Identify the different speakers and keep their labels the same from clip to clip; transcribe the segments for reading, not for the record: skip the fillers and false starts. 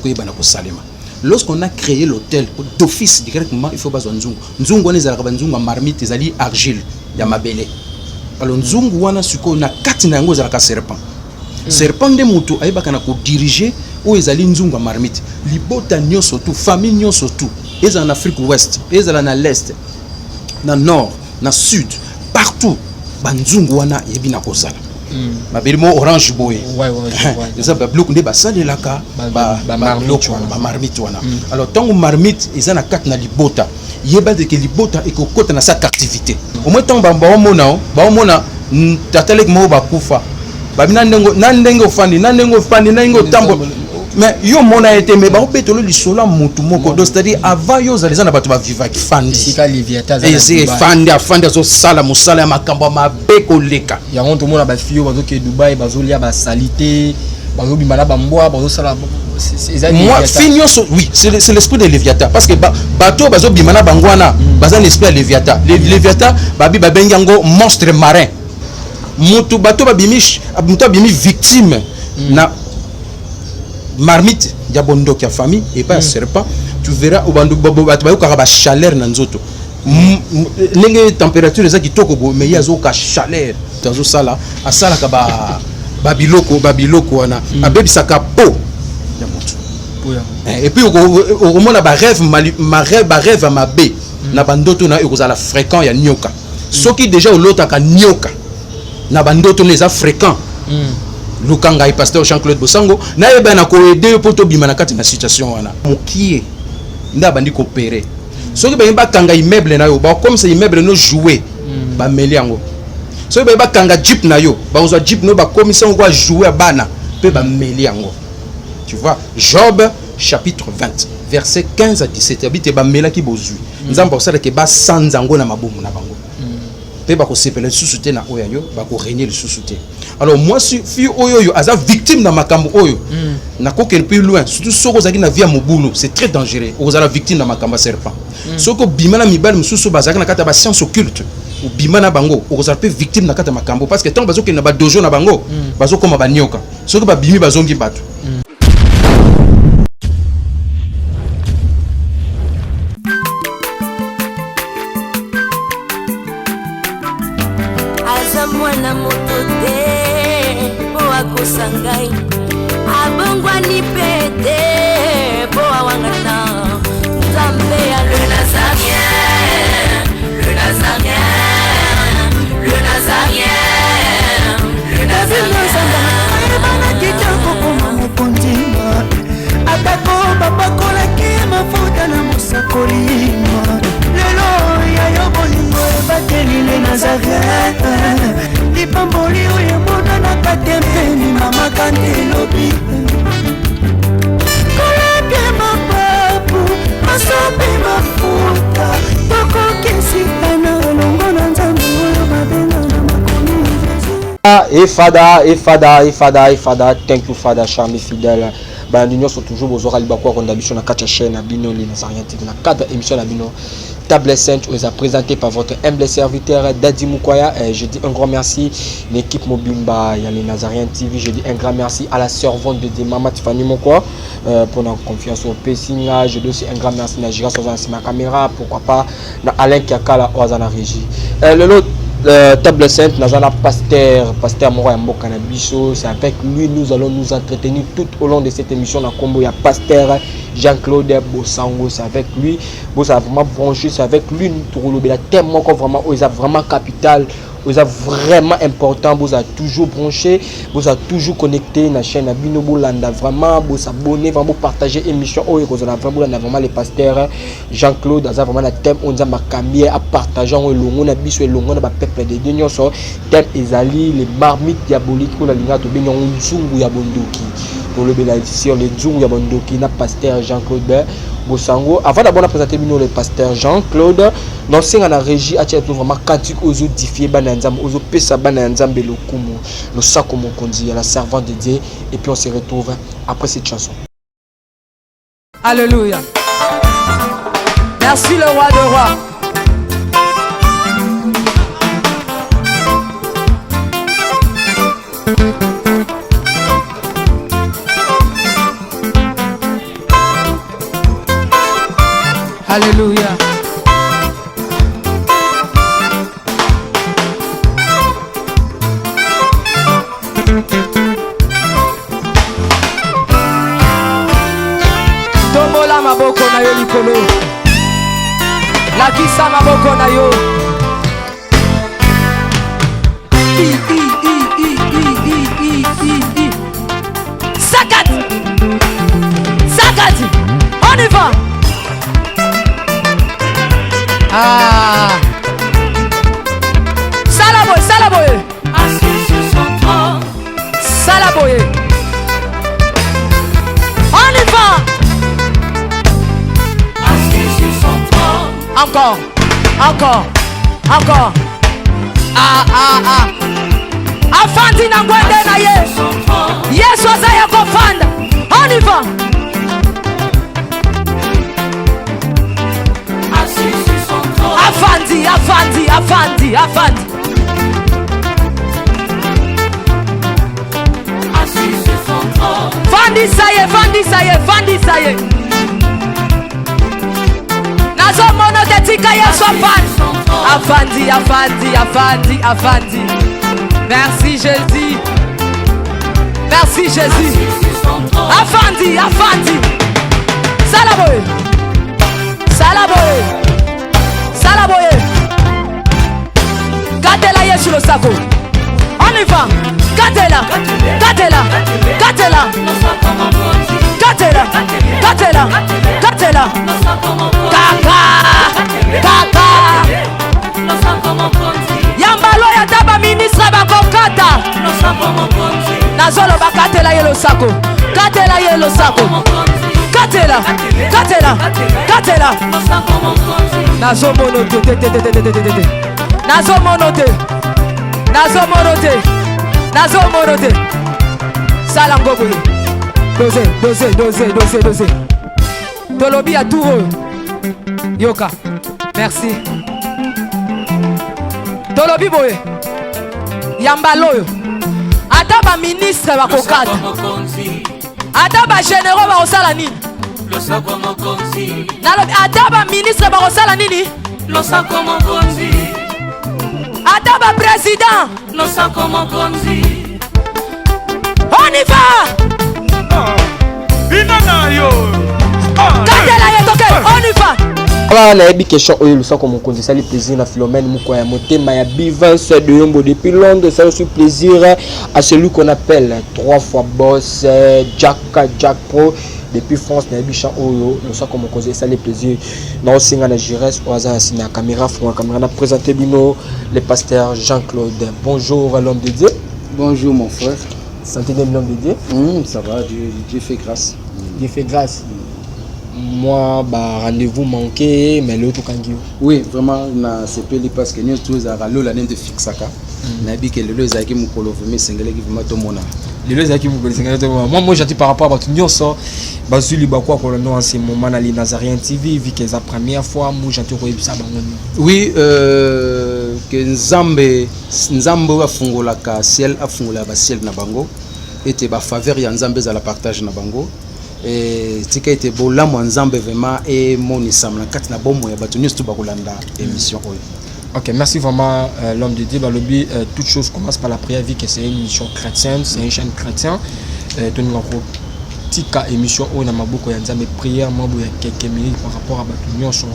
Speaker 1: koyeba na kosalema. Lorsqu'on a créé l'hôtel d'office directement, il faut pas nzungu. Nzungu wana ezalaka nzungu marmite ezali argile ya mabele. Alors nzungu wana siko na kati na yango ezalaka serpent. Serpent de mutu ayebaka na ko diriger ou ezali nzungu marmite. Libota nyonso tout, famille nyonso tout. Ezala en Afrique ouest, ezala na l'est, na nord, na sud, partout banzungu wana yebi na kozala. Mabeli mo orange boy. Ouais. Ça ba bloc nde ba salelaka ba marmite wana. Alors tant que marmite ezana kat na libota, yeba de que libota ekokota na sa activité. Au moins tant ba mona tatalek mo ba kufa. Ba bina ndengo fandi nango tambo. Mais yo mona été mais ba opetolo lisola mutu moko do c'est-à-dire avant yo za na bato ba viva ki fandi.
Speaker 2: Sika Liviata za.
Speaker 1: Et fandi zo sala musala ya makambo mabe koleka.
Speaker 2: Ya honto mona ba fio bazo ke Dubai bazo lia ba salité, bazo bimana ba mboa bazo sala
Speaker 1: moi finio oui, c'est l'esprit de Léviathan parce que bato bazo bimana bangwana baza l'esprit de Léviathan. Léviathan babi ba bengango monstre marin. Mutu bato ba bimish, mutu bimi victime na marmite ya bondo ya famille et pas serpent. Tu verras au bandu bato ba chaleur na nzoto. Lenge température eza kitoko bo mais yazo ka chaleur tazo sala asala ka ba biloko wana abebisaka po ya moto. Et puis au mona ba rêve mabe na bandoto na ekozala fréquent ya nyoka. Soki déjà au lota ka nyoka na bandoto les fréquent. Lukanga pasteur Jean-Claude Bosango na yeba na ko aider poto bima na kati na situation wana mokie nda bandi coopérer soki ba kanga immeuble na yo ba comme ça immeuble no jouer ba meli yango soki ba kanga jeep na yo ba uzwa jeep no ba commission ko jouer bana pe ba meli yango. Tu vois Job chapitre 20 verset 15 à 17 habite ba melaki bozui nzamba osala ke ba sanzango na mabomu na bango pe ba ko sepela susute na oyanyo ba ko régner le susute. Alors moi si fi oyo aza victime na makambo oyo na ko ken plus loin surtout soko zaki na via mobulu c'est très dangereux ozala victime na makambo serpent soko bimana mibali mususu bazaka na kata ba science occulte ou bimana bango ozala pe victime na kata makambo parce que tant bazo ken na ba dojo na bango bazo koma ba nyoka soko ba bimi bazongi bato.
Speaker 3: Mwana moto te po akosangai abongwa ni pete po awangana nzambe ya le nazarien bana kitoko koma mokondima atako babakolaki mafuta na mosakolima lelo ya yo bolingo ebateli le nazarien lipamboli oyo mona na katempeni mama kandelobi kolapye mapapu masope mafuta tokokesikana longo na nzambe oyo babenga na makomi Efada, thank you Father, charmé fidèle. L'union sont toujours aux orales bakwa condition na kacha chaîne Abino les Nazariens TV na cadre émission Abino Table Sainte vous a présenté par votre humble serviteur Dadi Mukwaya. Je dis un grand merci l'équipe Mobimba ya les Nazariens TV. Je dis un grand merci à la servante de Mama Tiffany Mokwa pour notre confiance au Pessinga. Je dis aussi un grand merci à Gira sur ma caméra, pourquoi pas na Alain Kiakala Oazana Régie. Table Sainte, Nazana Pasteur Moroya Mboka na Biso. C'est avec lui nous allons nous entretenir tout au long de cette émission. Na combo ya Pasteur Jean-Claude Bosango. C'est avec lui. Bon, ça a vraiment branché. C'est avec lui nous trouvons le thème vraiment, vraiment capital. Vous êtes vraiment important, vous êtes toujours branché, vous êtes toujours connecté à la chaîne Abino Bolanda. Vraiment, vous abonnez, vraiment partager l'émission. Vous avez vraiment les pasteurs Jean-Claude, vous avez vraiment le thème, on a cambié à partager le long, on a bis le long, on a peuple de Dieu, thème Ezali, les marmites diaboliques, on a l'ingat de Benyon Zungu Yabondoki. Pour le bénéficiaire, les Zungu Yabondoki, na pasteur Jean-Claude Bosango. Avant d'abord présenter le pasteur Jean-Claude, dans la régie, a vraiment quantique aux autres diffiés, aux autres pesa bananzambe le kumu, le sako mokondi, la servante de Dieu, et puis on se retrouve après cette chanson.
Speaker 4: Alléluia. Merci le roi de rois. Alléluia. Tombola maboko na yo likolo. Lakisa maboko na yo. Sakat. Sakat. On y va. Ah. Salaboye, salaboye.
Speaker 5: Assis sur son trône.
Speaker 4: Salaboye. On y va.
Speaker 5: Assis sur son trône.
Speaker 4: Encore. Encore. Encore. Ah, ah, ah. Afandi na ngwende na ye.
Speaker 5: Son trône.
Speaker 4: Yesu azaya kofanda. On y va.
Speaker 5: Assis sur son trône.
Speaker 4: Afandi, afandi, afandi, afandi.
Speaker 5: Assis sur son trône.
Speaker 4: Fandi saye, fandi saye, fandi saye. Nazo mono te tika Yesu afandi. Afandi, afandi, afandi, afandi. Merci Jésus. Merci Jésus.
Speaker 5: Assis sur son trône.
Speaker 4: Afandi, afandi. Salaboye. Salaboye. Salaboye. Gatela Yesu lo sako. On y va. Gatela. Gatela. Gatela.
Speaker 5: Nous sommes comme un bronze.
Speaker 4: Gatela. Gatela. Gatela.
Speaker 5: Nous sommes comme un bronze.
Speaker 4: Kaka. Kaka.
Speaker 5: Nous sommes comme un bronze.
Speaker 4: Yambalo ya taba ministre bakokata.
Speaker 5: Nous sommes comme un bronze.
Speaker 4: Nazolo bakatela yelo sako. Katela yelo sako. Katela. Katela. Katela.
Speaker 5: Nous sommes comme un bronze.
Speaker 4: Nazo monote. Nazo monote. Nazo monote. Nazo monote. Salango boye. Dose, dose, dose, dose, dose. Tolobi a tout. Yoka. Merci. Tolobi boye. Yambaloyo. Ata ba ministre bakokata. Ata ba généraux bakosala nini?
Speaker 5: Nous sommes comme un bronze.
Speaker 4: Nalobi ata ba ministre bakosala nini?
Speaker 5: Nous sommes comme un bronze.
Speaker 4: Ata ba président.
Speaker 5: Nous sommes comme un bronze.
Speaker 4: On y va. Katela yetoke. On y va.
Speaker 3: Voilà, nayebi question oyo lusako mokonzi sali plaisir na Philomène Mouko ya motema ya Bivance de Yombo depuis Londres. Ça aussi plaisir à celui qu'on appelle 3 fois boss Jack Pro depuis France. Nayebi chan oyo lusako mokonzi sali plaisir na osinga na Jires oza sina caméra fond caméra na présenter bino le pasteur Jean-Claude. Bonjour l'homme de Dieu.
Speaker 1: Bonjour mon frère.
Speaker 3: Santé de l'homme de Dieu.
Speaker 1: Ça va, Dieu fait grâce.
Speaker 3: Dieu fait grâce. Moi, bah, rendez-vous manqué, mais l'autre kangio.
Speaker 1: Oui, vraiment, na sepeli parce que nous tous à la même de fixaka. Nabi que le lois qui nous colo vraiment single qui vraiment tout mona.
Speaker 2: Les deux qui vous connaissez moi j'ai dit par rapport à votre union ça bazuli bakwa ko no en ce moment na les Nazarien TV vu que c'est la première fois moi j'ai entendu ça bango.
Speaker 1: Oui, que Nzambe afungola ka ciel afungola ba ciel na bango était ba faveur ya Nzambe za la partage na bango. Et tika était bola mo Nzambe vraiment et moni samna kati na bomo ya batu nyustu bakolanda émission oyo.
Speaker 2: Ok, merci vraiment l'homme de Dieu. Bah, lobby, toute chose commence par la prière, vu que c'est une émission chrétienne, c'est une chaîne chrétienne. Ton tika émission où on a beaucoup de prières, il y a quelques minutes par rapport à l'union sur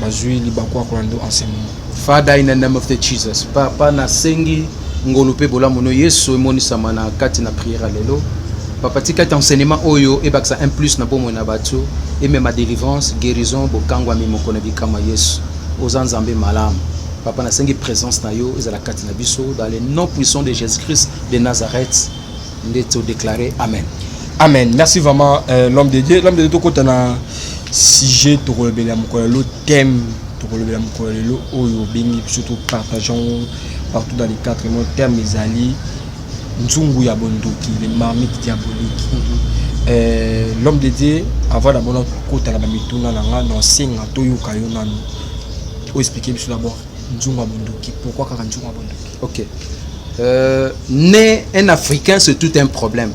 Speaker 2: Bazui, Libakwa, Kolando, enseignement.
Speaker 1: Father, in the name of the Jesus, Papa na sengi ngolupe bola mono Yesu emoni samana kati na prière lelo. Papa tika enseignement oyo et baksa un plus na bomo na batu et même ma délivrance, guérison, bokangwa mi mokona bikama Yesu. Aux Nzambe malam. Papa na sengi présence na yo ezala kati na biso dans le nom puissant de Jésus-Christ de Nazareth. Ndeto déclaré amen.
Speaker 2: Amen. Merci vraiment l'homme de Dieu. L'homme de Dieu tout côté na sujet to relebela mkolelo thème to relebela mkolelo oyo bengi surtout partageons partout dans les 4 mots thème ezali nzungu ya bondoki les marmites diaboliques. L'homme de Dieu avant d'abord côté la mituna nanga no singa to yoka yo nanu. Ou expliquer d'abord nzungu ya bondoki. Pourquoi kaka nzungu ya bondoki?
Speaker 1: Ok. Né un Africain c'est tout un problème.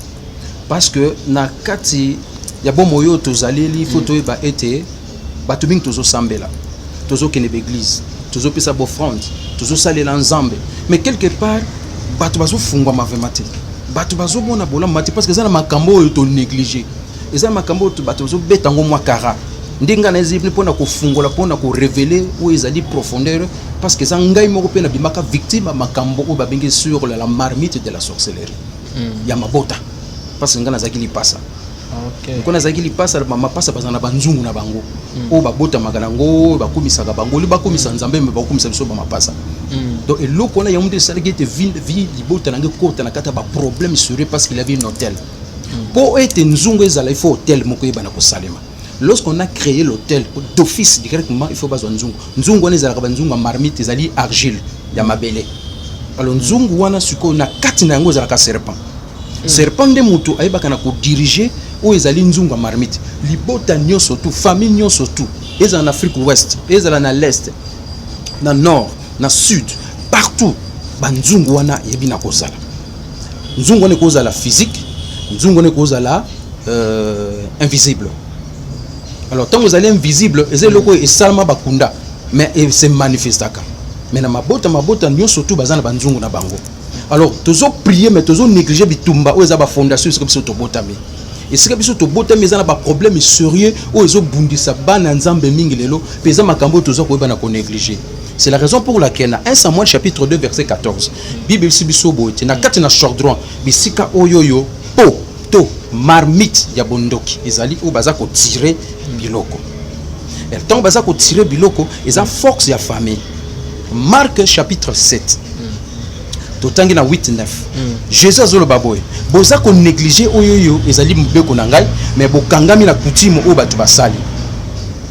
Speaker 1: Parce que na kati ya bon moyo tozaleli photo ba été bato mingi tozosambela tozokende baeglise tozopesa bofrande tozosalela nzambe mais quelque part bato bazofungwama vraiment te bato bazomona bolamu te parce que eza na makambo oyo tonéglige eza na makambo oyo bato bazobeta yango mwa kara ndenge na ezali mpona kofungola mpona korevele oyo ezali profondeur parce que eza ngai moko mpe nabimaka victime ya makambo oyo babengi sur la marmite de la sorcellerie ya mabota parce que ngai nazalaki lipasa ko nazalaki lipasa mapasa baza na banzungu na bango oyo babotamaka nango bakomisaka bango li bakomisa nzambe me bakomisa biso bamapasa donc eloko wana yango nde esalaki ete vi libota nange kota na kati ya baproblème sérieux parce qu'il avait un hôtel mpo ete nzungu ezala il faut hôtel moko yebana kosalema. Lorsqu'on a créé l'hôtel d'office directement, il faut pas nzungu. Nzungu wana ezalaka banzungu ya marmite ezali argile ya mabele. Alors nzungu wana suko na kati na yango ezalaka serpent. Serpent de mutu ayebaka na ko diriger o ezali nzungu ya marmite. Libota nyonso tout, famille nyonso tout. Ezala en Afrique ouest, ezala na l'est, na nord, na sud, partout banzungu wana yebi na kozala. Nzungu wana kozala physique, nzungu wana kozala invisible. Alors tant que vous allez invisible, c'est le quoi et salma bakunda, mais c'est manifestaka. Mais na mabota nyo surtout bazana banzungu na bango. Alors toujours prier mais toujours négliger bitumba ou ezaba fondation c'est comme ça to botami. Et c'est comme ça to botami ezana ba problème sérieux ou ezo bundisa bana nzambe mingi lelo, peza makambo toujours ko bana ko négliger. C'est la raison pour laquelle dans 1 Samuel chapitre 2 verset 14, Bible sibiso boite na kati na shordron bisika oyoyo po to marmite ya bondoki ezali o baza ko tirer biloko. Et tant baza ko tirer biloko eza force ya famille. Marc chapitre 7. Totangi na 8-9. Jésus azolo baboy. Boza ko négliger oyoyo ezali mbeko na ngai mais bokangami na coutume o batu basali.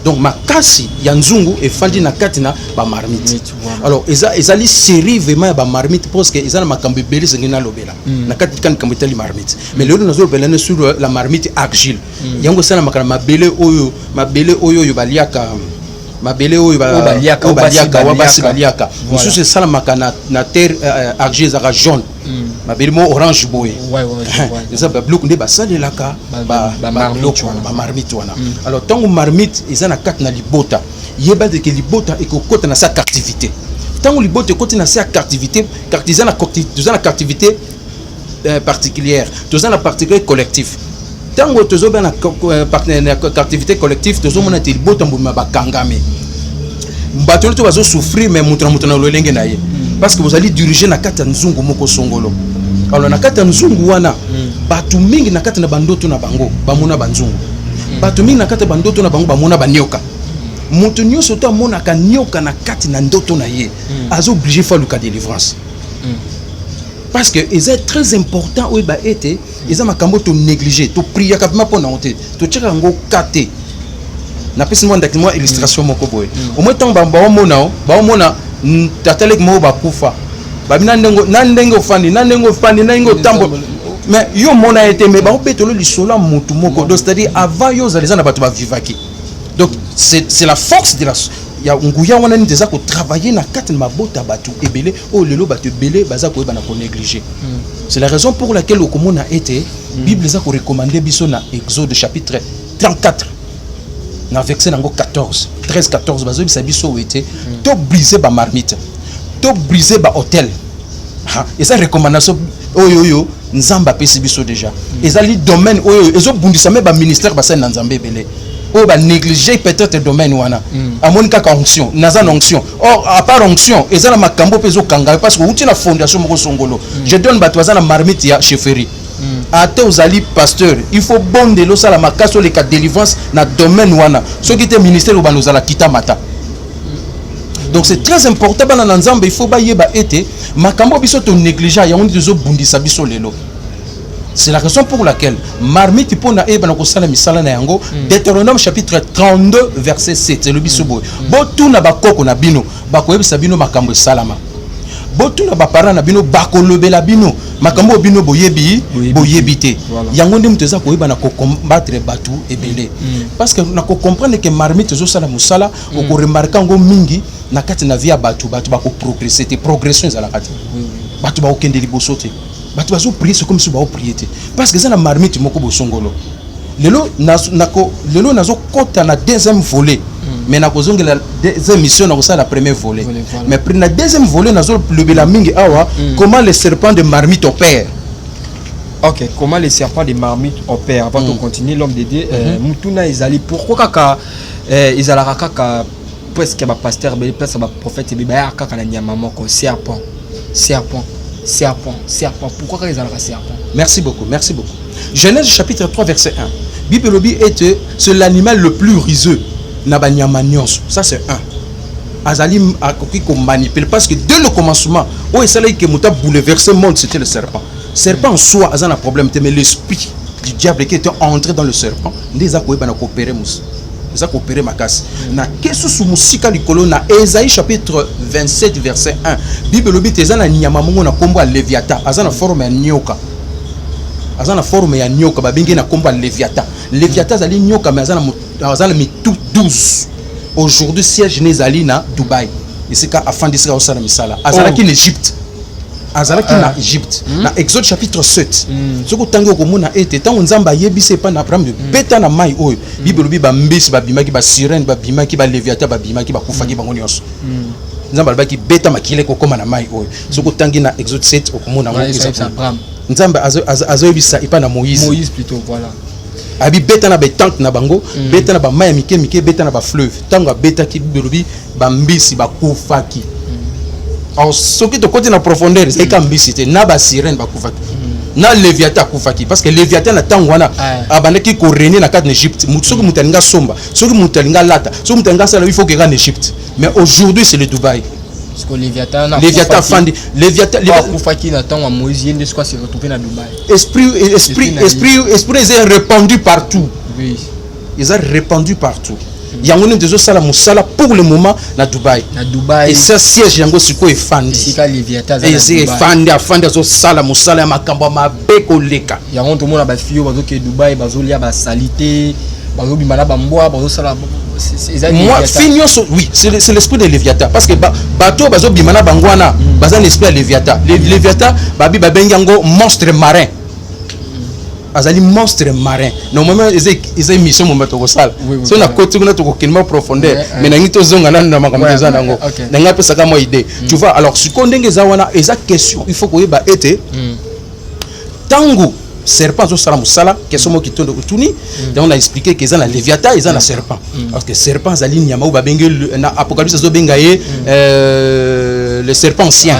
Speaker 1: Donc makasi ya nzungu efandi na kati na ba marmite. Alors ezali série vraiment ya ba marmite parce que ezali makambo ebele sengena lobela. Na kati kan kambo tali marmite. Mais lelo nazo belana sur la marmite argile. Yango sana makala mabele oyo baliaka mabele oyo baliaka wabasi baliaka. Mususu sala makana na terre argile za jaune. Mabele mo orange boy. Ouais. Ça ba bloc nde basalelaka ba marmite wana. Alors tango marmite ezana kati na libota. Yeba de que libota ekokota na sa captivité. Tango libota ekoti na sa captivité, cartisana captivité particulière. Tozana particulier collectif. Tango tozoba na captivité collective, tozomona te libota mbuma bakangame. Mbato to bazo souffrir mais mutuna lolenge na ye. Parce que vous allez diriger na kati nzungu moko songolo. Alors na kati nzungu wana batu mingi na kati na bandoto na bango bamona banzungu. Batu mingi na kati bandoto na bango bamona banyoka. Mutu nyoso to amona ka nyoka na kati na ndoto na ye. Azo obligé faire le cas de délivrance. Parce que c'est très important oui ba été ils makambo to négliger to prier kapima pona honte to tcheka ngo kate. Na pesi mo ndakimo illustration moko boy. Au moins tant ba mona tatalek mo ba kufa. Babina ndenge ofandi nandengo tambo mais yo mona été mais ba opetolo lisolo mutu moko donc c'est-à-dire avant yo zalizana batu ba vivaki. Donc c'est la force de la ya nguya wana ni deza ko travailler na kati mabota batu ebele o lelo batu ebele baza ko ebana ko négliger. C'est la raison pour laquelle au komona a été Bible za ko recommander biso na Exode chapitre 34 na verset nango 13-14 bazo bisa biso wete to briser ba marmite to briser ba hôtel. Et ça recommandation oyo nzamba pesi biso déjà. Ezali domaine oyo ezo bundisa me ba ministère ba sa na nzambe ebele. O ba négliger peut-être domaine wana. Amoni kaka onction, naza onction. Or à part onction, ezala makambo pezo kanga parce que uti na fondation moko songolo. Je donne batwaza na marmite ya chefferie. Ate ozali pasteur, il faut bonde lo sala makaso le ka délivrance na domaine wana. So qui te ministère ba nozala kita mata. Donc c'est très important dans l'ensemble, il faut ba yeba été makambo biso to négliger ya on dit zo bundisa biso lelo. C'est la raison pour laquelle marmite pona eba na kosala misala na yango Deutéronome chapitre 32 verset 7 le bisobo. Botu na bakoko na bino, bakoyebisa bino makambo salama. Botu na bapara na bino bakolobela bino makambo bino boyebite. Yango nde muteza koyeba na ko combattre batu ebele. Parce que na ko comprendre que marmite zo sala musala o ko remarquer ngo mingi na kati na via batu bako progresser te progression za la kati. Batu ba okende liboso te. Batu bazo prier c'est comme si ba o prier te. Parce que ça na marmite moko bosongolo. Lelo nazo kota na deuxième volet mais na kozongela des émissions na ça la première volet
Speaker 3: Voilà.
Speaker 1: mais pour la deuxième volet na zo le bela mingi awa comment les serpents de marmite opèrent.
Speaker 2: Ok, comment les serpents de marmite opèrent avant de continuer l'homme de Dieu Mutuna Izali pourquoi kaka Izala kaka presque ba pasteur be presque ba prophète be ba kaka na nyama moko serpent pourquoi kaka Izala serpent?
Speaker 1: Merci beaucoup. Genèse chapitre 3 verset 1. Bible lobi était c'est l'animal le plus ruseux na ba nyama nyonso. Ça c'est 1. Azali akoki ko manipule parce que dès le commencement, oh et ça là que muta bouleversé le monde c'était le serpent. Serpent en soi a un problème mais l'esprit du diable qui était entré dans le serpent, ndeza ko ba na coopérer mus. Ça coopérer makasi. Na kesu su musika likolo na Ésaïe chapitre 27 verset 1. Bible lobi teza na nyama mongo na kombo ya Léviathan, azana forme ya nyoka. Azana forme ya nyoka babengi na kombo ya Léviathan. Léviathan zali nyoka mais azana mi tout douce. Aujourd'hui siège nezali na Dubaï. Ici ka afandi sika osala misala. Azala ki en Égypte. Azalaki na Égypte na Exode chapitre 7 soko tangi okomona ete tango nzamba yebise pa na Abraham beta na mai oyo Bible lobi ba mbisi ba bimaki ba sirène ba bimaki ba Léviathan ba bimaki ba kufaki bango nyonso nzamba albaki beta makile kokoma na mai oyo soko tangi na Exode 7 okomona ngo
Speaker 3: Abraham
Speaker 1: nzamba azo yebisa ipa na Moïse
Speaker 3: plutôt voilà
Speaker 1: abi beta na ba tente na bango beta na ba mai mike beta na ba fleuve tango beta ki Bible lobi ba mbisi ba kufaki. Alors, ce qui te côté dans la profondeur, c'est comme bisité, n'a pas sirène, pas koufaki. N'a Léviathan koufaki, parce que Léviathan n'a tant wana, abaneki ko régner na cadre d'Égypte. Ceux qui mutalinga somba, ceux qui mutalinga lata, ceux qui mutalinga ça, il faut qu'il y ait en Égypte. Mais aujourd'hui, c'est le Dubaï.
Speaker 3: Parce que Léviathan
Speaker 1: fandi, Léviathan
Speaker 3: koufaki na tant Moïse, il ne soit se retrouver dans Dubaï.
Speaker 1: Esprit est répandu partout.
Speaker 3: Oui.
Speaker 1: Ils sont répandus partout. Yango ne dezo sala musala pour le moment na Dubaï. Et ça siège yango siko e fandi.
Speaker 3: Sika Léviathan za.
Speaker 1: Et c'est fandi zo sala musala ya makambo mabe koleka.
Speaker 3: Yango to mona ba fio bazo ke Dubaï bazo lia ba salité, bazo bimana ba mboa bazo sala
Speaker 1: moi finioso oui, c'est l'esprit de Léviathan parce que bateau bazo bimana bangwana, baza l'esprit de Léviathan. Léviathan babi babengango monstre marin. Azali monstre marin. Normalement ils ont mission moment to sala. So na côté kuna to kokilma profondeur mais na ngito zonga na makambo za nango. Na ngape saka mo idée. Tu vois alors si kondenge za wana eza question il faut ko yeba ete tango serpent zo sala musala question mo kitondo utuni donc on a expliqué que ça na Léviathan ils ont la serpent parce que serpent azali nyama ou ba benge na apocalypse zo bengaye le serpent ancien.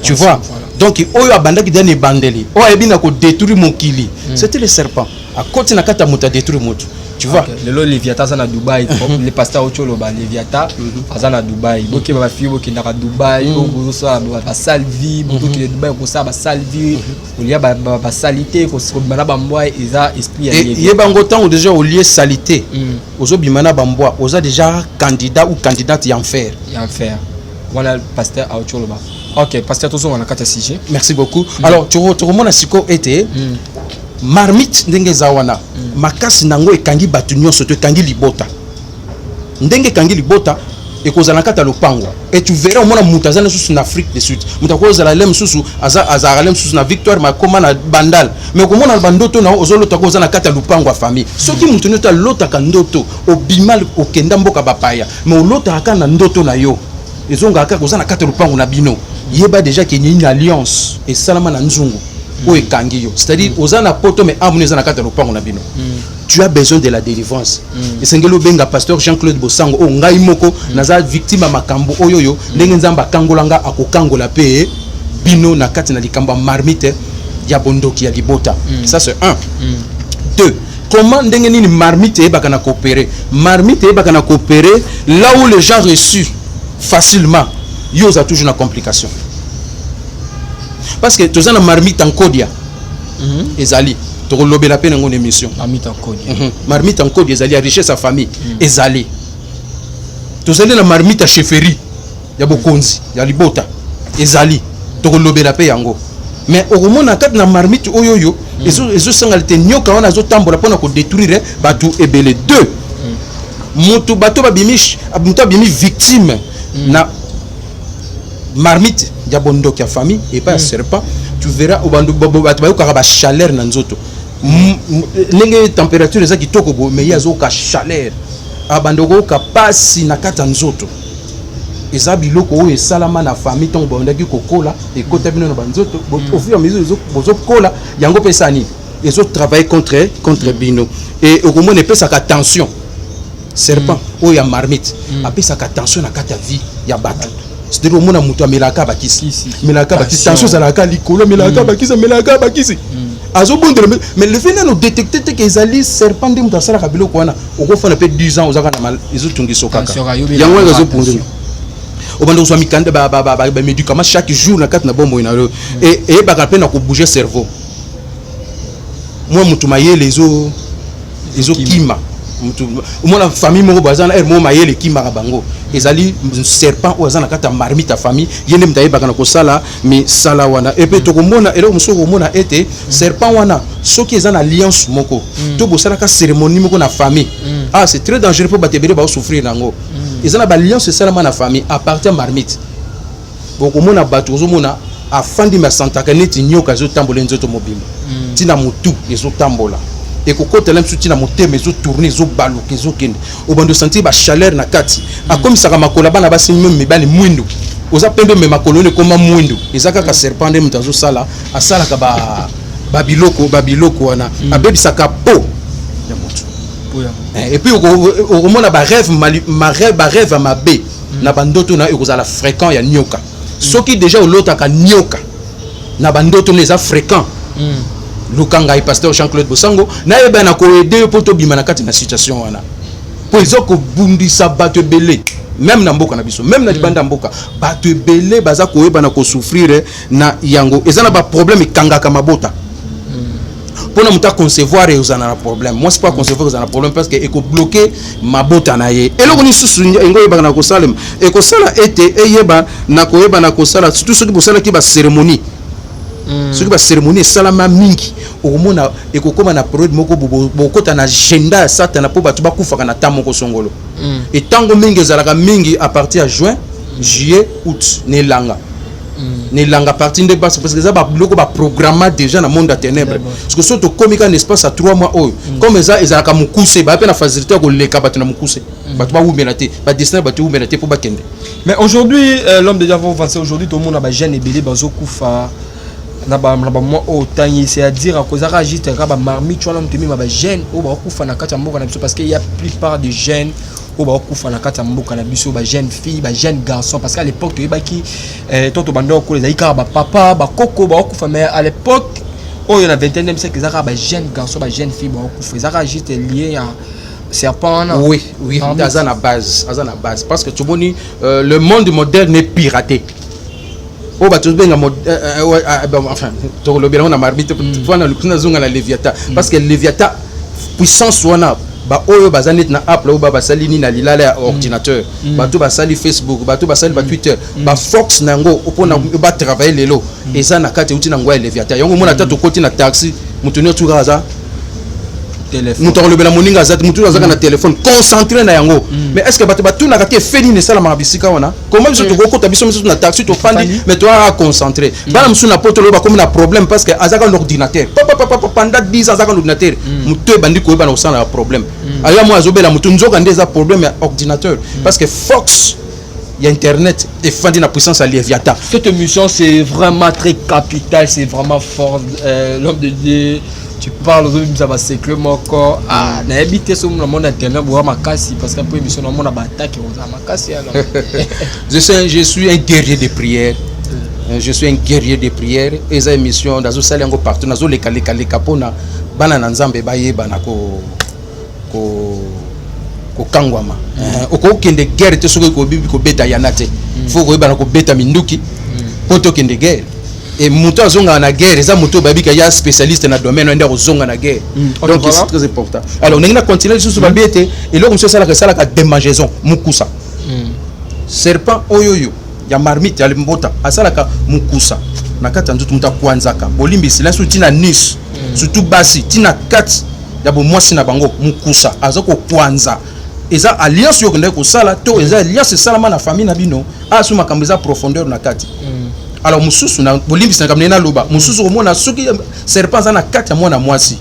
Speaker 1: Tu vois donc oyo abandaki dane bandeli oyo ebina ko détruire mokili c'était le serpent à côté na kata muta détruire moto tu vois
Speaker 2: le Léviathan ça na Dubaï les pasteurs ocholo ba Léviathan ça na Dubaï boke ba fio boke na Dubaï bozo ça ba salvi bozo ki Dubaï ko ça ba salvi il y a ba salité ko bimana ba mbwa eza esprit ya
Speaker 1: yeba ngotango déjà au lieu salité ozo bimana ba mbwa oza déjà candidat ou candidate ya enfer
Speaker 2: voilà pasteur ocholo ba. Ok, pasteur Tozo on a 4 sujet.
Speaker 1: Merci beaucoup. Alors tu remontes à siko été marmite ndenge zawana makasi nango ekangi batu nyonso to ekangi libota ndenge kangi libota ekozala kata lopango et tu verras au moins mutazana sous en Afrique du Sud mutakozala lem sous azaralem sous na Victoire makoma na bandal mais comment na bandoto na ozolota kozana kata lopango a famille soki mutu ta lota ka ndoto obimal okenda mboka bapaya mais olota aka na ndoto na yo ezonga aka kozana kata lopango na bino yeba déjà qu'il y a une alliance et salama na nzungu o ekangi yo c'est-à-dire ozana poto mais amune zana kata lopango na bino tu as besoin de la délivrance et sengelo benga pasteur Jean-Claude Bosango o ngai moko naza victime makambo oyoyo ndenge nzamba kangolanga akokangola pe bino na kati na likamba marmite ya bondoki ya libota ça c'est 1 2 comment ndenge nini marmite ebaka na coopérer marmite ebaka na coopérer là où les gens reçus facilement yo za toujours na complication parce que tous na marmite en kodia ezali to lobela pe ngone émission marmite en kodia ezali a richesse sa famille ezali tous na marmite à chefferie ya bokonzi ya libota ezali to lobela pe yango mais au moment na kat na marmite oyoyo ezo sangalité nyoka wana zo tambola pona ko détruire batu ebele 2 mutu bato babimish mutu bimi victime na marmite ya bondoki ya famille et pas serpent tu verras au bandu bato ba chaleur na nzoto ndenge température eza kitoko bo mais yazo ka chaleur abandoko kapasi na kata nzoto eza biloko oyo esalama na famille ntongo bandaki kokola ekota bino na banzoto au fur et à mesure bozokola yango pesa nini ezotravaille contre bino et okomona epesaka tension serpent oyo ya marmite apesaka tension na kati ya vie ya bato c'est-à-dire omona moto amelaka bakisi melaka bakisi tension ezalaka likolo melaka bakisi azobondela mais le fait nano détecter te que ezali serpent nde moto asalaka biloko wana okofana mpe 10 ans ozaka na mal ezotungiso kaka yango ezopondela obanda kozwa mikanda bamédicament chaque jour na kati na bomoi na yo eyebaka mpe na kobouge cerveau mwa motu mayele ezokima omona famille moko baza na mo mayele ekimaka bango ezali serpent oyo aza na kati ya marmite ya famille ye nde moto ayebaka na kosala misala wana epe tokomona eloko mosusu okomona ete serpent wana soki eza na alliance moko to bosalaka cérémonie moko na famille c'est très dangereux mpo bato ebele baosouffrir nango eza na baalliance esalama na famille à partir ya marmite bokomona bato ozomona afandi masantaka neti nyoka ezotambola nzoto mobimba ntina motu ezotambola ekokotela msusu ntina motema ezotourne ezobaluka ezokende obando sentir bachaleur na kati akomisaka makolo bana basi mibali mwindu oza pembe me makolo ne ekoma mwindu eza kaka serpent nde moto azosala asalaka babiloko wana abebisaka po ya motu et puis okomona barêve ya mabe na bandoto na ekozala fréquent ya nyoka soki déjà olotaka nyoka na bandoto na eza fréquent lukanga pasteur Jean-Claude Bosango na yeba na koede yo poto bima na kati na situation wana po ezoko bundisa bato ebele même na mboka na biso même na libanda mboka bato ebele baza koyeba na kosouffrir na yango ezana ba problème ekangaka mabota pona muta concevoir ezana na problème moi c'est pas concevoir ezana problème parce que eko bloquer mabota na ye eloko ni susu ngo yeba na kosalem eko sala ete eyeba na koyeba na kosala surtout soki bosala ki ba cérémonie soki ba cérémonie salama mingi okomona ekokoma na période moko bokota na agenda ya satana po bato bakufaka na temps moko songolo et tango mingi ezalaka mingi à partir ya juin juillet août nelanga partir de parce que ça ba biloko ba programmer déjà na monde à ténèbres parce que surtout comme un espace à 3 mois comme ça ezalaka mukuse ba pe na facilité ko leka bato na mukuse bato ba wumela te ba destiné bato wumela te po ba kende.
Speaker 2: Mais aujourd'hui l'homme de Dieu va avancer aujourd'hui tout le monde a ba jeune ebele bazo kufa na ba moi autant c'est-à-dire à cause à juste ba marmite tu vois l'homme temi ba jeune o ba kufa na kati mboka na biso parce qu'il y a plupart de jeunes o ba kufa na kati mboka na biso ba jeune fille ba jeune garçon parce qu'à l'époque tu ebaki toto bando ko les aika ba papa ba koko ba kufa mais à l'époque oh il y a 21e siècle ça ba jeune garçon ba jeune fille ba kufa ça juste lié à serpent.
Speaker 1: Oui à la base parce que tu vois le monde moderne est piraté. Oh bah tu benga enfin to lo bela na marmite fana lukuna zunga na Léviathan parce que Léviathan puissance wana ba oyo bazanet na app là ba sali ni na lilala ordinateur ba to ba sali Facebook ba to ba sali ba Twitter ba Fox nango opona ba travailler lelo et ça na kati uti na ngwa Léviathan yango mona tato koti na taxi mutunyo tukaza mutu akolobela moninga azati mutu azaka na téléphone concentré na yango mais est-ce que bato batunaka ke feli ne sala mabisika wana comment biso tokokota biso miso na taxi tofandi mais toi concentré bana musu na poto loba comme na problème parce que azaka l'ordinateur pendant 10 ans azaka l'ordinateur mutu bandi ko bana osana na problème aya moi azobela mutu nzoka ndeza problème ya ordinateur parce que Fox il y a internet et fandi na puissance à Léviathan.
Speaker 3: Cette émission c'est vraiment très capital, c'est vraiment fort l'homme de Dieu. Tu parles de ça va sécler mon corps na habité sur le monde internet pour ma casse parce qu'après émission dans mon attaque on a ma casse alors
Speaker 1: je suis un guerrier de prière je suis un guerrier de prière et ça émission dans salle yango partout nazo leka pona bana na nzambe bayeba na ko kangwama okokende guerre te soki ko bibi ko beta yanate faut ko bana ko beta minduki poto kende guerre et muto azonga na guerre eza muto babika ya spécialiste na domaine ndako zonga na guerre donc c'est très important alors on a continuer sur babiete et là on se sala que sala ka démangeaison mukusa serpent oyoyo ya marmite ya mbota asala ka mukusa na kata nzutu muta kwanzaka bolimbi silence tina nice surtout basi tina kat ya bo mwasi na bango mukusa azako kwanza eza alliance yo kende ko sala to eza alliance salama na famille na bino asu makambo eza profondeur na kati. Alors mususu na bolimbi na kamena loba mususu omona soki serpent za na kati ya mwana mwasi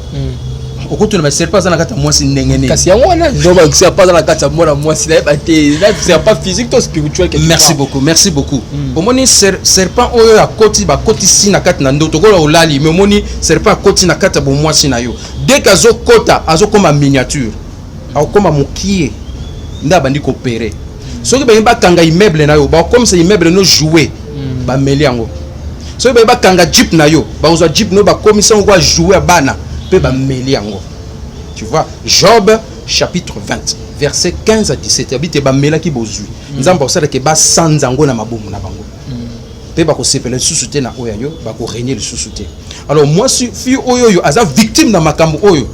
Speaker 1: okoto na serpent za na kata mwasi ndengene.
Speaker 3: Kasi yango wana ndo ba serpent za na kata mwana mwasi na ba te là c'est pas physique to spirituel quelque part.
Speaker 1: Merci beaucoup. Omoni serpent oyo akoti ba koti si na kata na ndoto ko olali mais omoni serpent akoti na kata bo mwasi na yo. Dès qu'azo kota azo comme miniature. Au comme mokie nda bandi coopérer. Soki ba kanga immeuble na yo ba comme c'est immeuble no jouer ba meli yango. Soki ba kanga jeep na yo ba ozo jeep no ba commission ko jouer bana pe ba meli yango. Tu vois, Job chapitre 20 verset 15 à 17 habite ba mela ki bozui. Nzamba osala ke ba sanzango na mabomu na bango. Pe ba ko sepela susute na oyo ba ko régner le susute. Alors moi si fi oyo aza victime na makambo oyo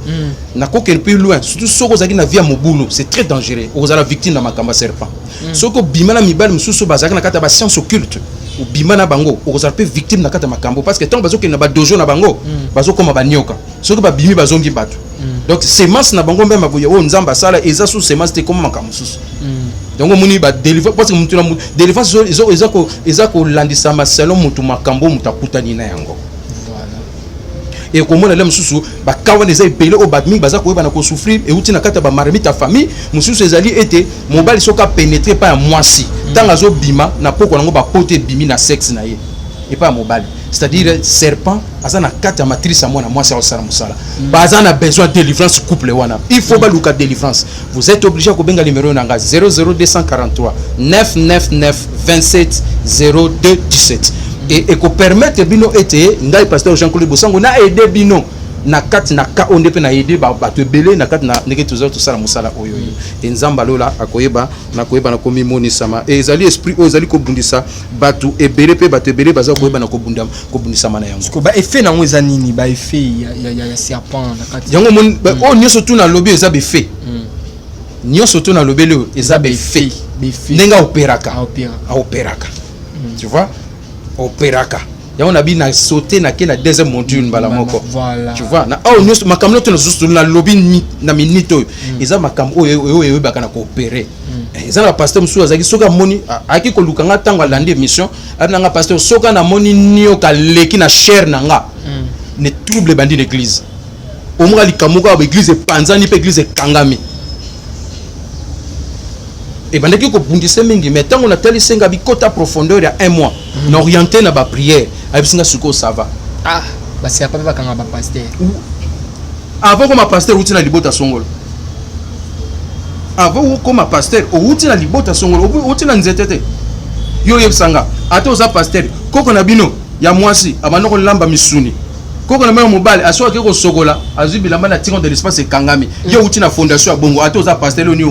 Speaker 1: na ko kel plus loin surtout soko zaki na via mobulu c'est très dangereux oza la victime na makambo serpent soko bimana mibali mususu bazaka na kata ba science occulte ou bimana bango oza pe victime na kata makambo parce que tant bazo kel na ba dojo na bango bazo koma ba nyoka soko ba bimi bazongi batu donc semence na bango mbema boye o nzamba sala eza sous semence te comme makambo susu donc moni ba délivrer parce que mutu na délivrance eza ko landisa ma salon mutu makambo mutakutani na yango. Et comme on a l'aime sous ba kawa les épelés au badmi baza ko ba na ko souffrir et outi na kata ba marmite ta famille musu ezali été mobile soka pénétrer pas moi si tant azo bima na poko nango ba pote bimi na sexe na ye et pas mobile c'est-à-dire serpent aza na kata matrice à moi na moi ça osala musala baza na besoin de délivrance couple wana il faut ba luka délivrance vous êtes obligé ko benga numéro nanga 00243 999 27 02 17 et ko permettre bino ete ngai pasteur Jean-Claude Bosango na aider bino na kati na ka onde pe na aider ba to belé na kati na ndenge tout ça musala oyo et nzamba lola akoyeba na komi moni sama et ezali esprit o ezali ko bundisa batu ebele pe batu ebele baza koyeba na ko bundisa mana yango
Speaker 3: ko ba effet na ngweza nini ba effet ya serpent na kati
Speaker 1: yango mon o nyoso tu na lobby eza be fait nyoso tu na lobby eza be fait nenga operaka tu vois opéraka ya on a bien sauté na kena deuxième module mbala moko tu vois na oh nyos makamlo to juste na lobby na minute eza makam oyo bakana ko opérer eza na pasteur musu azaki soka moni aki ko lukanga tango alandi mission abinanga pasteur soka na moni nio ka leki na chair nanga ne trouble bandi l'église omwa likamuka ba église panzani pe église kangami et bandaki ko bundise mingi mais tant on a tali senga bi kota profondeur ya 1 mois n'orienté na ba prière abisinga suko ça va
Speaker 3: ba c'est pas ba kanga ba pasteur
Speaker 1: avant comme pasteur outi na libota songolo avant comme pasteur outi na libota songolo outi na nzetete yo yebsanga ate oza pasteur koko na bino ya mwasi abanoko lamba misuni koko na mobile aso ke ko sokola azubilamba na tingo de l'espace kangami yo outi na fondation ya bongo ate oza pasteur oni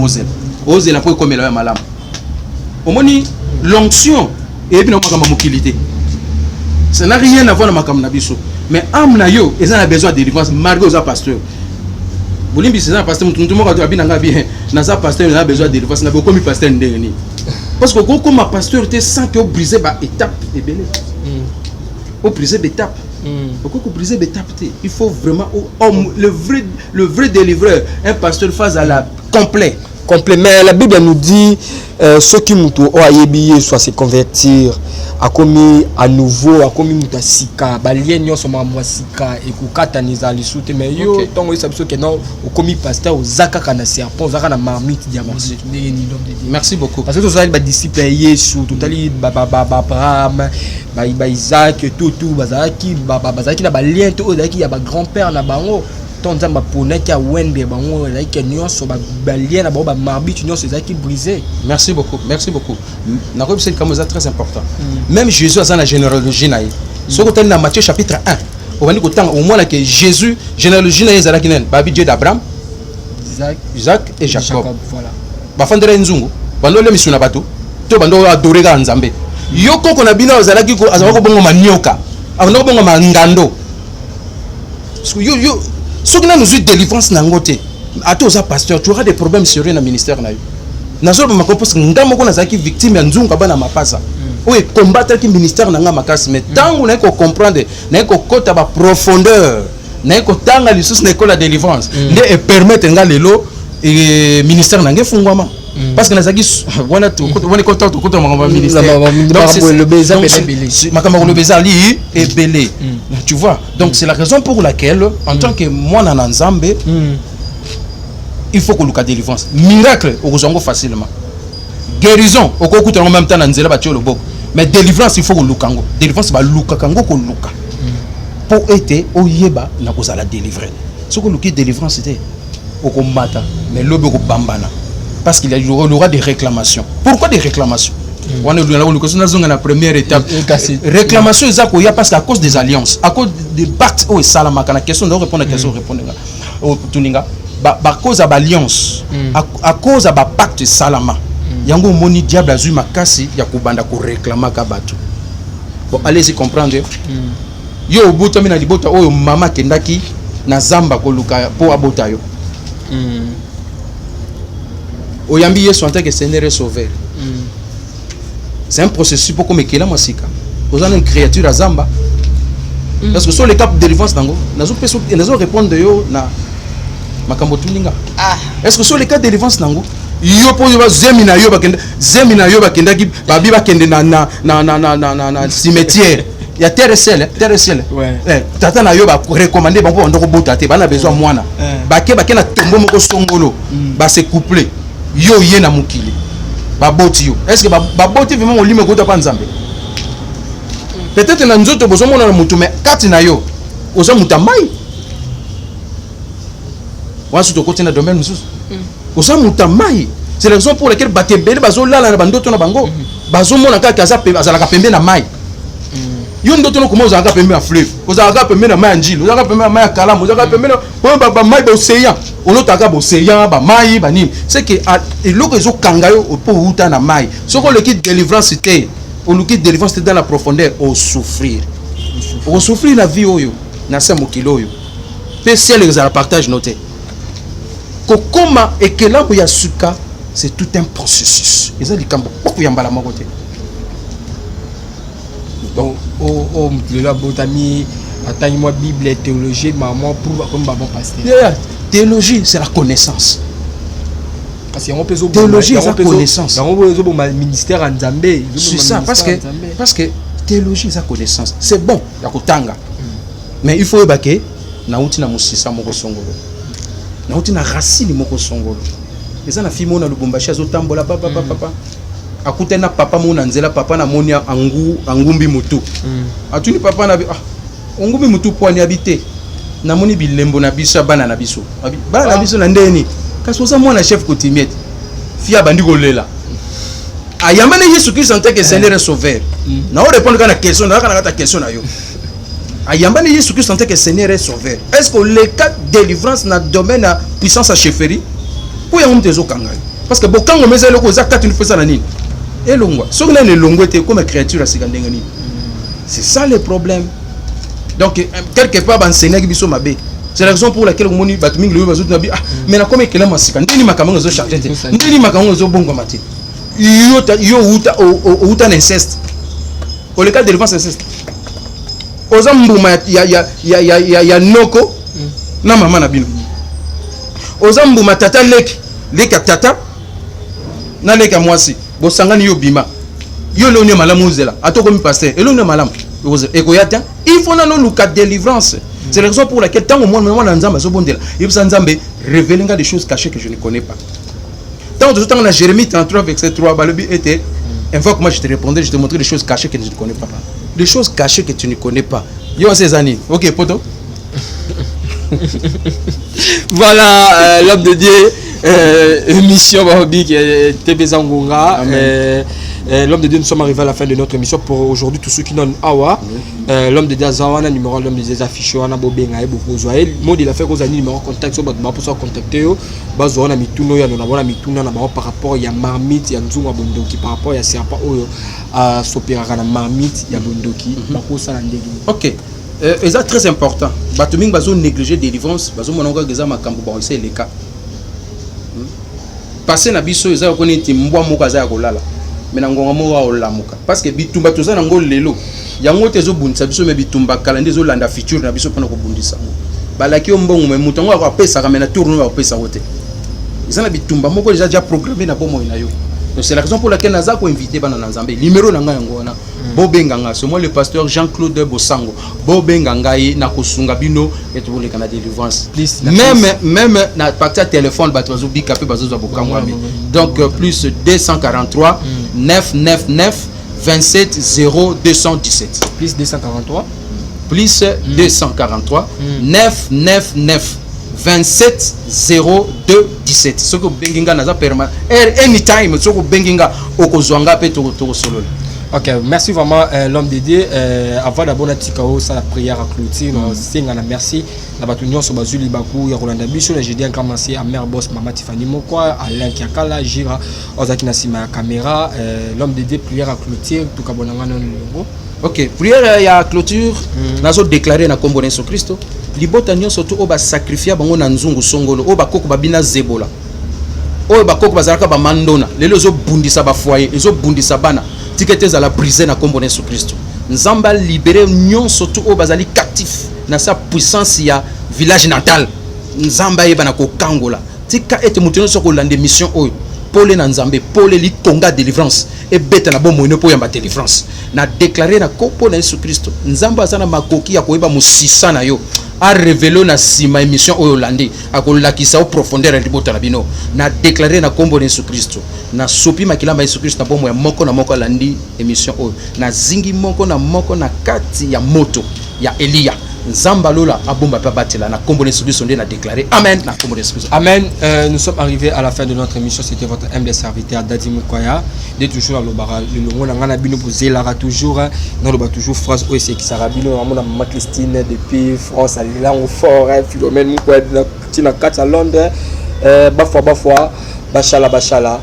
Speaker 1: ose la pour comme la malam omoni l'onction et puis na makamba mokilité ça n'a rien à voir na makamba na biso mais am na yo ils ont besoin de délivrance malgré aux pasteur bolimbi c'est un pasteur tout mo ka bien nga bien na ça pasteur a besoin de délivrance na comme pasteur ndengeni parce que comme pasteur te sans que briser ba étape et belé au briser étape pourquoi que briser étape il faut vraiment le vrai délivreur un pasteur face à la complet.
Speaker 3: Mais la Bible nous dit ceux qui mutu o ayebi soit se convertir a commis à nouveau a commis muta sika balien nyo soma mwasika et ko kataniza li soute mais yo tongo isa biso ke non o commis pasteur o zaka kana serpent zaka na marmite diamant ni
Speaker 1: merci beaucoup
Speaker 3: parce que tous les disciples Yesu totali ba Abraham ba Isaac tout bazaki na balien to ozaki ya ba grand-père na bango tonza mapona ki a wende bango la ki nyonso ba balien na ba marbit nyonso ezaki brisé.
Speaker 1: Merci beaucoup na ko c'est comme ça très important même Jésus a sa généalogie na ye soko tali na Matthieu chapitre 1 on va dire que au moins là que Jésus généalogie na ezala kinen babi Dieu d'Abraham Isaac et Jacob
Speaker 3: voilà
Speaker 1: ba fandera nzungu bando le misuna bato to bando adorer ga nzambe yo koko na bino ezala ki ko azala ko bongo manioka azala ko bongo mangando yo ceux qui nous ont délivrance nangote à tous les pasteurs tu auras des problèmes sérieux dans le ministère na yo nazo ba makompose ngamo ko nazaki victime ya nzunga bana mapasa oye combattre ki ministère nanga makasi mais tango na ko comprendre na ko kota ba profondeur na ko tanga lisusu na ko la délivrance ne et permettre nga lelo et ministère nanga fungwama parce que nazaki wana tu wana contact ko to makamba ministère makamba le bezali et belé tu vois donc c'est la raison pour laquelle en tant que moi na nzambe il faut que le cas délivrance miracle au kozongo facilement guérison au kokuta en même temps na nzela batio le boko mais délivrance il faut que lukango délivrance ba luka kango ko luka pour être oyeba na kozala délivrer ce que luki délivrance c'était au combattre mais lobe ko bambana parce qu'il y aura des réclamations. Pourquoi des réclamations? On est dans la première étape. Réclamation il y a parce qu'à cause des alliances, à cause des pactes où salama kana question de répondre à la question répondre au tuninga ba cause à alliance à cause à pacte salama yango moni diable azui makasi ya kubanda ko réclamer ka bato. Bon allez-y comprendre. Yo boto mina libota oyo mama kendaki na zamba ko luka po abota yo. Oyambi Yesu en tant que Seigneur et Sauveur. C'est un processus pour comme Ekela Masika. Vous avez une créature à Zamba. Parce que sur les cas de délivrance nango, nazo répondre yo na makambo tuninga. Est-ce que sur les cas de délivrance nango, yo po yo zemina yo bakenda ki babi bakende na cimetière. Il y a terre et ciel, terre et ciel. Ouais. Tata na yo ba recommander ba ndoko bota te, ba na besoin mwana. Ba ke na tombo moko songolo, ba se coupler. Yo ye na mukili baboti yo est-ce que baboti vraiment on lime kota pa nzambe peut-être na nzoto bozo mona na mutu mais kati na yo oza mutamai wasu to kotina domaine mususu oza mutamai c'est la raison pour laquelle batebele bazo lala na bandoto na bango bazo mona kaka azala ka pembe na mai yo ndoto no comment oza ka pembe na fleuve oza ka pembe na mai njilo oza ka pembe na mai ya kalamu oza ka pembe na ba mai ba océan olotaka boseya ba mai ba nini c'est que eloko ezo kangayo po uta na mai soko le kit délivrance c'était au le kit délivrance c'était dans la profondeur au souffrir la vie oyo na sa mokilo yo pe ciel les la partage noté kokoma ekelambo ya suka c'est tout un processus eza likambo poko ya mbala moko te
Speaker 3: donc au la botami attends moi bible et théologie maman pour comme maman pasteur.
Speaker 1: Théologie, c'est la connaissance.
Speaker 3: Parce que
Speaker 1: théologie, c'est la connaissance.
Speaker 3: Ministère en Zambé.
Speaker 1: C'est ça, parce que théologie, c'est la connaissance. C'est bon, il y a Kotanga. Mais il faut évacuer. Nauti na musisa moko songolo. Nauti na racine moko songolo. Et ça, na fille mona lubumbashi azotambola papa. Akute na papa mona nzela papa na monia angumbi mutu. Atuni papa na angumbi mutu poani habité. Namoni bilembo na biso bana na biso bana na biso na ndeni kasi oza mwana chef coutumier fia bandi kolela ayamane Yesu Christ en tant que Seigneur et Sauveur na o répondre kana question na kana ta question na yo ayamane Yesu Christ en tant que Seigneur et Sauveur est-ce que le cas de délivrance na domaine na puissance à chefferie pour yango mtezo kanga parce que bokango mezelo ko zakati ni fesa na nini elongwa soko na elongwa te comme créature asikandenge nini c'est ça le problème. Donc quelque part enseigner biso mabe c'est la raison pour laquelle on moni batmingi le bazo nabi mais na comme ekela masika ndeni makambo zo charger te ndeni makambo zo bongo mate yo uta inceste au le cas de délivrance inceste oza mbuma ya noko na mama na bino oza mbuma tata leka tata na leka mwasi bo sangani yo bima yo le on malamu zela atoko mi pasteur et le malamu il faut nous cas délivrance. C'est la raison pour laquelle tant au moins Nzambe révèle des choses cachées que je ne connais pas. Tant que dans Jérémie 33 verset 3 balobi était invoque moi je te répondrai, je te montrerai des choses cachées que je ne connais pas. Des choses cachées que tu ne connais pas. Yo ces années. OK poto.
Speaker 3: Voilà l'homme de Dieu émission Babi qui est TV Zangonga. L'homme de Dieu, nous sommes arrivés à la fin de notre émission. Pour aujourd'hui, tous ceux qui n'ont awa, l'homme de Dieu Azawana, numéro l'homme de Dieu affiché, on a Bobenga et beaucoup de moi il a fait aux années numéro contact sur votre pour contacter Bazoana Mituno, il y a una Mituno par rapport il y a marmite, il y a Nzunga Bondoki par rapport il y a Serpa à s'opérer na marmite, il y a Bondoki,
Speaker 1: OK. Et ça très important. Batuming bazo négliger délivrance, bazo mononga geza makambo ba c'est les cas. Passer na biso eza ko neti mbwa mokaza ya kolala. Mais nangonga mo wa olamuka parce que bitumba toza nango lelo yango tezo bundisa biso me bitumba kala ndezo landa future na biso pona ko bundisa balaki ombongo me mutango akapesa kamena tourno akapesa wote ils ont bitumba moko déjà programmé na bomo na yo. Donc c'est la raison pour laquelle naza ko invité bana Nzambe. Numéro na nga yango wana. Bobenganga, c'est moi le pasteur Jean-Claude Bosango. Bobenganga na kosunga bino et pour les Canadiens délivrance. Même na partie téléphone bato bi capé bazo bokango. Donc plus 243 999 27 0217.
Speaker 3: Plus 243
Speaker 1: plus 243 999 27 02 17. Ce que benginga naza permanent anytime ce que benginga okozwanga pe to solo.
Speaker 3: Ok, merci vraiment l'homme dédié. Avant d'abord ça la prière à clôture, singana merci. La batunion sur Bazuli Bakou, Rolanda Bicho, j'ai dit un grand merci à mère boss Mama Tiffany Mokwa, Alain Kiakala, Gira, Ozaki Nasima caméra, l'homme dédié prière à clôture, tout cas bonanga non numéro.
Speaker 1: Ok, prière à clôture, nazo déclarer na kombo Yesu Kristo. Libota nyo surtout oba sacrifier bango na nzungu songolo, oba koko babina zebola. Oba koko bazalaka ba mandona, lelo zo bundisa ba foyer, ezo bundisa bana. Tikete za la briser na kombo Yesu Kristo. Nzamba libérer nyon surtout oba bazali captif na sa puissance ya village natal. Nzamba yeba na ko kangola. Tika ete mutuno soko lande mission oyo. Pole na Nzambe, pole li konga délivrance et beta na bomo ino po yamba délivrance. Na déclarer na kombo na Yesu Kristo. Nzamba azana makoki ya koyeba musisa na yo. A révélé na sima émission oyo landi akolakisa au profondeur ya libota na bino na déclarer na kombo na Yesu Kristo na sopi makilamba Yesu Kristo na bomo ya moko na moko landi émission oyo na zingi moko na kati ya moto ya Elia Nzamba lola abomba pa batela na kombo na Yesu Kristo ndé na déclarer amen na kombo na Yesu Kristo.
Speaker 3: Amen. Nous sommes arrivés à la fin de notre émission. C'était votre humble serviteur Dadi Mukwaya de toujours le bara le longo na ngana bino bozelara toujours dans le ba toujours phrase o c'est qui sarabino na maman Christine depuis France à langue fort Philomène Mukwaya na kata Londres bafwa bashala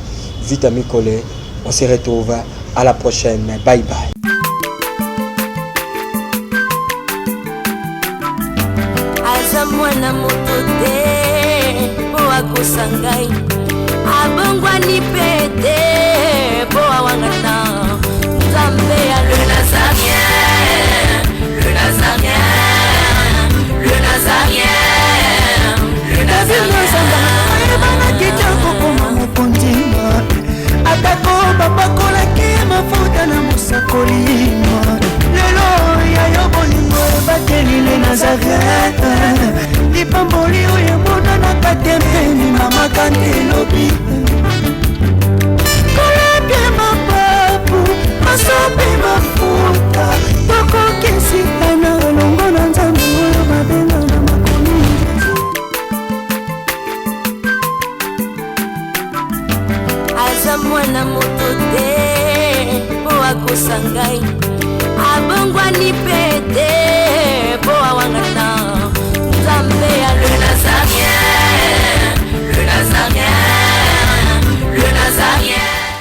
Speaker 3: vite ami collé. On se retrouve à la prochaine. Bye bye.
Speaker 6: Mwana moto te po akosangai abongwa ni pete po awangata Nzambe ya le Nazarien le Nazarien le Nazarien le Nazarien
Speaker 7: bana kitoko koma mokondima atako babakola ke mafuta na musakolima lelo ya yo bolingo bateli le Nazarien lipamboli oyo mona na katempeni mama kantelobi kolapye mapapu masopi mafuta tokokisikana longo na Nzambe oyo babenga na makomi
Speaker 6: aza mwana moto te po akosangai abongwa ni pete po awangata Nzambe ya le Nazarien